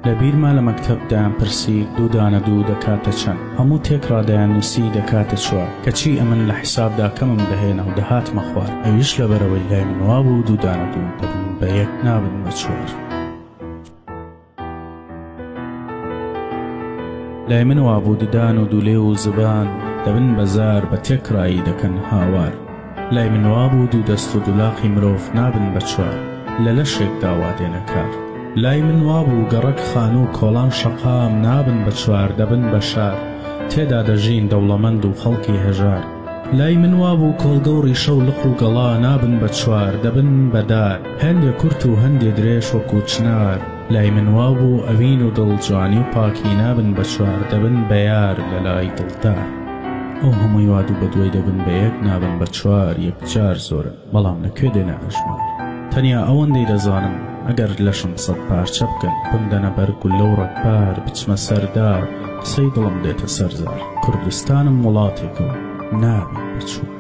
لەبیرما لە مەکتەبدایان پرسی دوو دانە دوو دەکاتە چەند، هەموو تێکڕادایان نووسی دەکاتە چوار، کەچی ئەمن لە حیسابدا کەمم دەهێنا و دەهاتمە خوار، ئەویش لەبەرەوەی لای من وا بوو دوو دانە دوو دەبن بە یەک نابن بە چوار. لای من وا بوو ددان و دوولێ و زبان دەبن بەزار بە تێکڕایی دەکەن هاوار، لای من وا بوو دوو دەست و دوولاقی مرۆڤ نابن بە چوار، لە لەشێکدا وا دێنە کار. لای من وا بوو گەڕەک خان و کۆڵان شەقام نابن بە چوار دەبن بە شار، تێدا دەژین دەوڵەمەند و خەڵکی هەژار. لای من وا بوو کۆڵگە و ڕیشە و لق و گەڵا نابن بە چوار دەبن بە دار، هەندێ کورت و هەندێ درێژ وەکو چنار. لای من وا بوو ئەوین و دڵجوانی و پاکی نابن بە چوار دەبن بە یار لە لای دڵدار. ئەو هەمووی وا دوو بە دوای دەبن بە یەک نابن بە چوار، یەکجار زۆرە بەڵام لەکوێ دێنە ئەژمار. تەنیا ئەوەندەی دەزانم ئەگەر لەشم سەد پارچە بکەن بمدەنە بەرگ و لەو ڕەگپار بچمە سەردار، قسەی دڵم دێتە سەرزار. کوردستانم وڵاتێکە و نابن بە چوار.